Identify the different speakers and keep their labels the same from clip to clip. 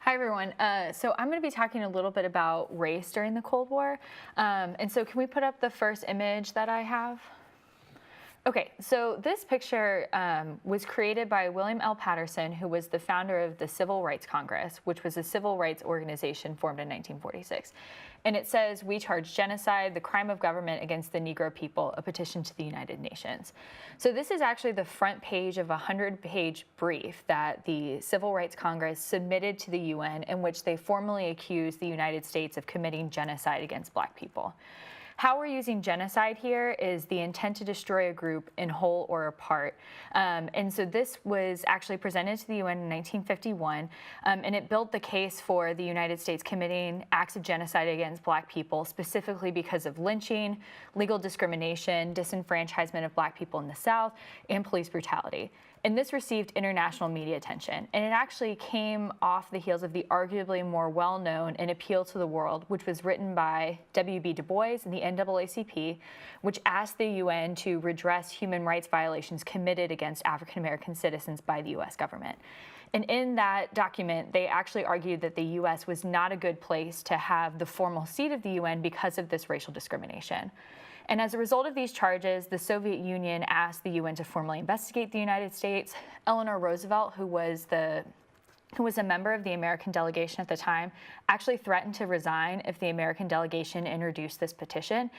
Speaker 1: Hi, everyone. So I'm going to be talking a little bit about race during the Cold War. And so can we put up the first image that I have? Okay, so this picture was created by William L. Patterson, who was the founder of the Civil Rights Congress, which was a civil rights organization formed in 1946. And it says, "We charge genocide, the crime of government against the Negro people, a petition to the United Nations." So this is actually the front page of a 100-page brief that the Civil Rights Congress submitted to the UN, in which they formally accused the United States of committing genocide against Black people. How we're using genocide here is the intent to destroy a group in whole or part. And so this was actually presented to the UN in 1951, and it built the case for the United States committing acts of genocide against Black people, specifically because of lynching, legal discrimination, disenfranchisement of Black people in the South, and police brutality. And this received international media attention. And it actually came off the heels of the arguably more well-known An Appeal to the World, which was written by W.B. Du Bois and the NAACP, which asked the UN to redress human rights violations committed against African-American citizens by the U.S. government. And in that document, they actually argued that the U.S. was not a good place to have the formal seat of the UN because of this racial discrimination. And as a result of these charges, the Soviet Union asked the UN to formally investigate the United States. Eleanor Roosevelt, who was a member of the American delegation at the time, actually threatened to resign if the American delegation introduced this petition.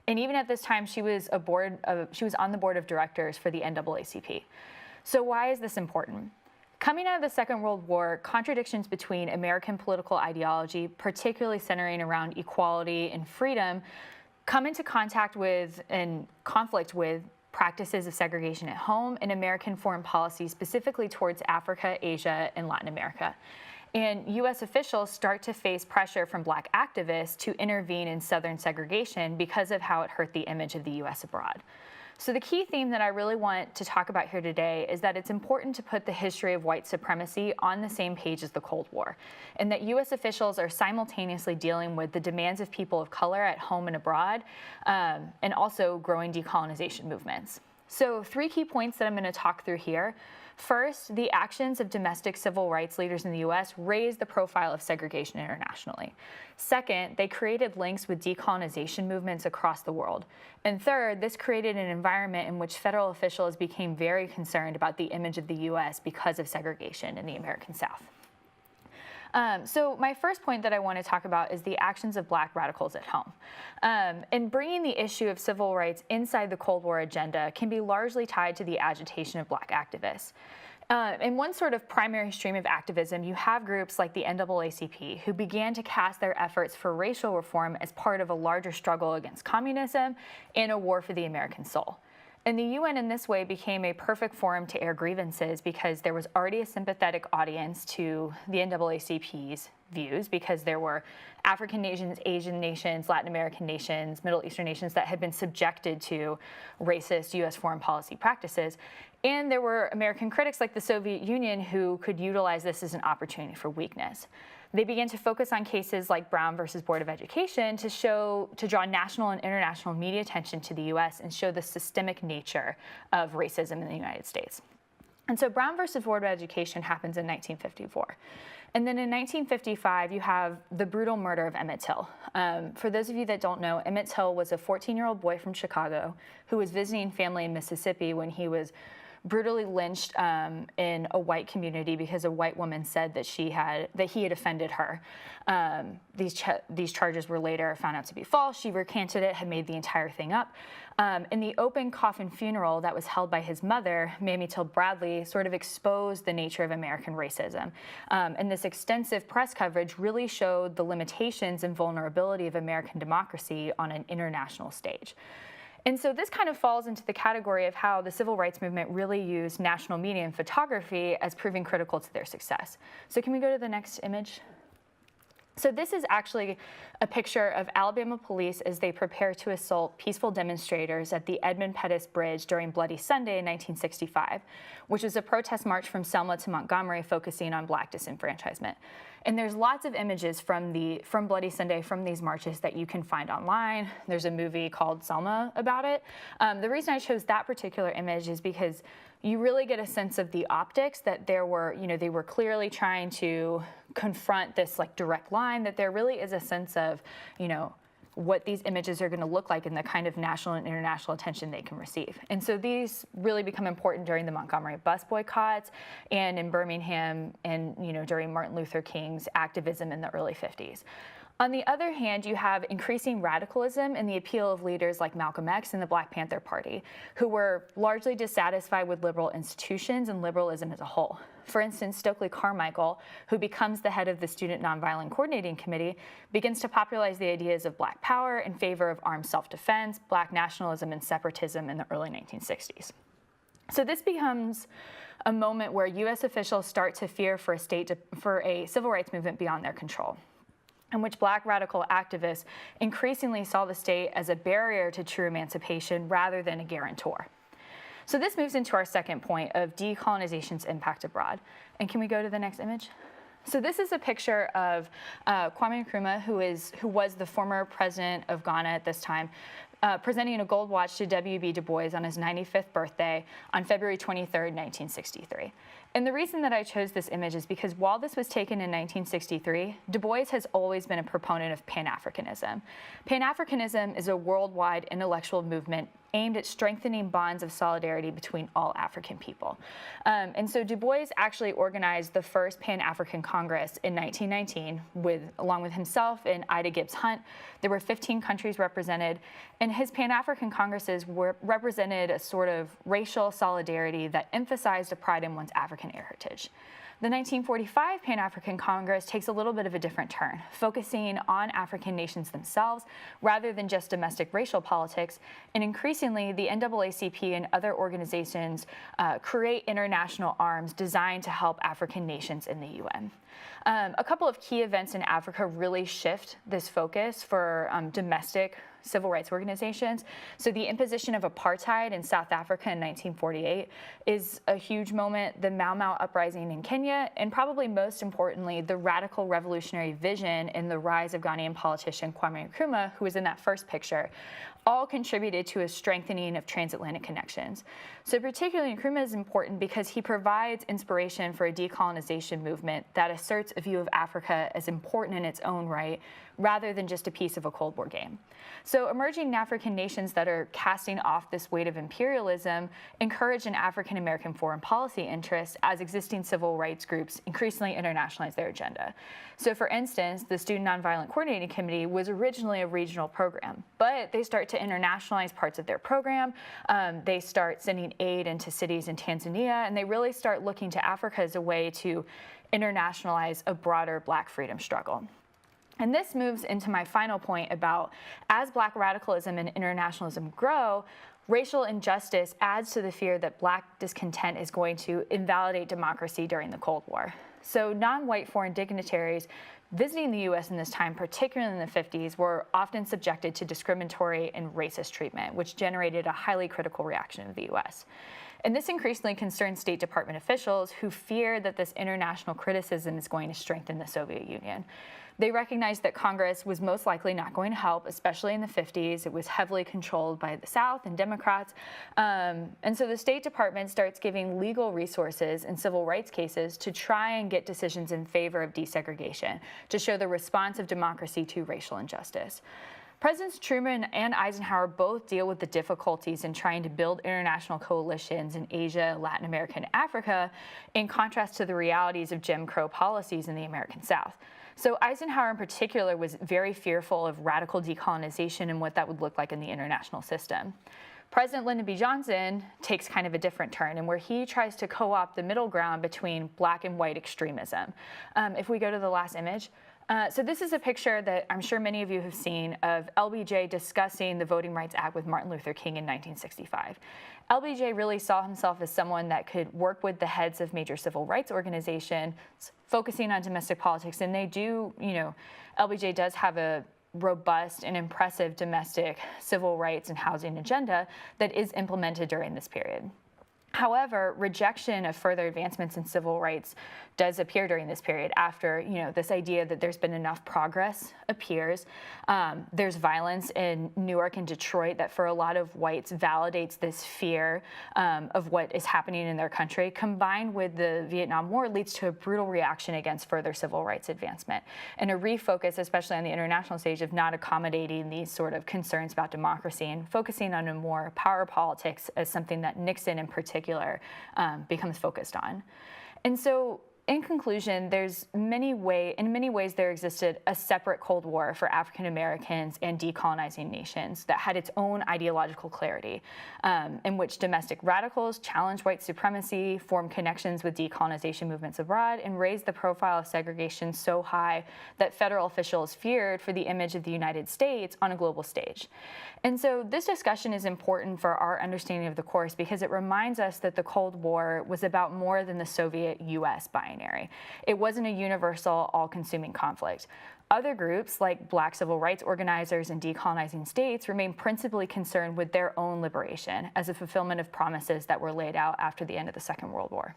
Speaker 1: And even at this time, she was on the board of directors for the NAACP. So why is this important? Coming out of the Second World War, contradictions between American political ideology, particularly centering around equality and freedom, come into contact with and conflict with practices of segregation at home and American foreign policy, specifically towards Africa, Asia, and Latin America. And U.S. officials start to face pressure from Black activists to intervene in Southern segregation because of how it hurt the image of the U.S. abroad. So the key theme that I really want to talk about here today is that it's important to put the history of white supremacy on the same page as the Cold War, and that U.S. officials are simultaneously dealing with the demands of people of color at home and abroad, and also growing decolonization movements. So 3 key points that I'm going to talk through here. First, the actions of domestic civil rights leaders in the U.S. raised the profile of segregation internationally. Second, they created links with decolonization movements across the world. And third, this created an environment in which federal officials became very concerned about the image of the U.S. because of segregation in the American South. So my first point that I want to talk about is the actions of Black radicals at home. And bringing the issue of civil rights inside the Cold War agenda can be largely tied to the agitation of Black activists. In one sort of primary stream of activism, you have groups like the NAACP, who began to cast their efforts for racial reform as part of a larger struggle against communism and a war for the American soul. And the UN in this way became a perfect forum to air grievances because there was already a sympathetic audience to the NAACP's views, because there were African nations, Asian nations, Latin American nations, Middle Eastern nations that had been subjected to racist U.S. foreign policy practices. And there were American critics like the Soviet Union who could utilize this as an opportunity for weakness. They began to focus on cases like Brown versus Board of Education to draw national and international media attention to the U.S. and show the systemic nature of racism in the United States. And so Brown versus Board of Education happens in 1954. And then in 1955, you have the brutal murder of Emmett Till. For those of you that don't know, Emmett Till was a 14-year-old boy from Chicago who was visiting family in Mississippi when he was brutally lynched in a white community because a white woman said that he had offended her. These charges were later found out to be false. She recanted it, had made the entire thing up. In the open coffin funeral that was held by his mother, Mamie Till Bradley, sort of exposed the nature of American racism. And this extensive press coverage really showed the limitations and vulnerability of American democracy on an international stage. And so this kind of falls into the category of how the civil rights movement really used national media and photography as proving critical to their success. So can we go to the next image? So this is actually a picture of Alabama police as they prepare to assault peaceful demonstrators at the Edmund Pettus Bridge during Bloody Sunday in 1965, which was a protest march from Selma to Montgomery focusing on Black disenfranchisement. And there's lots of images from Bloody Sunday from these marches that you can find online. There's a movie called Selma about it. The reason I chose that particular image is because you really get a sense of the optics that they were clearly trying to confront this like direct line, that there really is a sense of, what these images are going to look like and the kind of national and international attention they can receive. And so these really become important during the Montgomery bus boycotts and in Birmingham and, during Martin Luther King's activism in the early 50s. On the other hand, you have increasing radicalism and the appeal of leaders like Malcolm X and the Black Panther Party, who were largely dissatisfied with liberal institutions and liberalism as a whole. For instance, Stokely Carmichael, who becomes the head of the Student Nonviolent Coordinating Committee, begins to popularize the ideas of Black power in favor of armed self-defense, Black nationalism, and separatism in the early 1960s. So this becomes a moment where U.S. officials start to fear for a civil rights movement beyond their control, in which Black radical activists increasingly saw the state as a barrier to true emancipation rather than a guarantor. So this moves into our second point of decolonization's impact abroad. And can we go to the next image? So this is a picture of Kwame Nkrumah, who was the former president of Ghana at this time, presenting a gold watch to W.B. Du Bois on his 95th birthday on February 23, 1963. And the reason that I chose this image is because while this was taken in 1963, Du Bois has always been a proponent of Pan-Africanism. Pan-Africanism is a worldwide intellectual movement aimed at strengthening bonds of solidarity between all African people. And so Du Bois actually organized the first Pan-African Congress in 1919 along with himself and Ida Gibbs Hunt. There were 15 countries represented, and his Pan-African Congresses represented a sort of racial solidarity that emphasized a pride in one's African heritage. The 1945 Pan-African Congress takes a little bit of a different turn, focusing on African nations themselves rather than just domestic racial politics, and increasingly the NAACP and other organizations create international arms designed to help African nations in the UN. A couple of key events in Africa really shift this focus for domestic civil rights organizations. So the imposition of apartheid in South Africa in 1948 is a huge moment, the Mau Mau uprising in Kenya, and probably most importantly, the radical revolutionary vision and the rise of Ghanaian politician Kwame Nkrumah, who was in that first picture, all contributed to a strengthening of transatlantic connections. So particularly Nkrumah is important because he provides inspiration for a decolonization movement that asserts a view of Africa as important in its own right, rather than just a piece of a Cold War game. So emerging African nations that are casting off this weight of imperialism encourage an African American foreign policy interest as existing civil rights groups increasingly internationalize their agenda. So for instance, the Student Nonviolent Coordinating Committee was originally a regional program, but they start to internationalize parts of their program. They start sending aid into cities in Tanzania, and they really start looking to Africa as a way to internationalize a broader Black freedom struggle. And this moves into my final point about, as Black radicalism and internationalism grow, racial injustice adds to the fear that Black discontent is going to invalidate democracy during the Cold War. So non-white foreign dignitaries visiting the U.S. in this time, particularly in the 50s, were often subjected to discriminatory and racist treatment, which generated a highly critical reaction of the U.S. And this increasingly concerned State Department officials who fear that this international criticism is going to strengthen the Soviet Union. They recognized that Congress was most likely not going to help, especially in the 50s. It was heavily controlled by the South and Democrats. And so the State Department starts giving legal resources in civil rights cases to try and get decisions in favor of desegregation, to show the response of democracy to racial injustice. Presidents Truman and Eisenhower both deal with the difficulties in trying to build international coalitions in Asia, Latin America, and Africa, in contrast to the realities of Jim Crow policies in the American South. So Eisenhower in particular was very fearful of radical decolonization and what that would look like in the international system. President Lyndon B. Johnson takes kind of a different turn, and where he tries to co-opt the middle ground between Black and white extremism. If we go to the last image. So this is a picture that I'm sure many of you have seen of LBJ discussing the Voting Rights Act with Martin Luther King in 1965. LBJ really saw himself as someone that could work with the heads of major civil rights organizations, focusing on domestic politics, and they do, LBJ does have a robust and impressive domestic civil rights and housing agenda that is implemented during this period. However, rejection of further advancements in civil rights does appear during this period after, this idea that there's been enough progress appears. There's violence in Newark and Detroit that for a lot of whites validates this fear of what is happening in their country, combined with the Vietnam War leads to a brutal reaction against further civil rights advancement and a refocus, especially on the international stage, of not accommodating these sort of concerns about democracy and focusing on a more power politics as something that Nixon in particular becomes focused on. And so in conclusion, in many ways there existed a separate Cold War for African Americans and decolonizing nations that had its own ideological clarity, in which domestic radicals challenged white supremacy, formed connections with decolonization movements abroad, and raised the profile of segregation so high that federal officials feared for the image of the United States on a global stage. And so this discussion is important for our understanding of the course because it reminds us that the Cold War was about more than the Soviet-US binary. It wasn't a universal, all-consuming conflict. Other groups, like Black civil rights organizers and decolonizing states, remain principally concerned with their own liberation as a fulfillment of promises that were laid out after the end of the Second World War.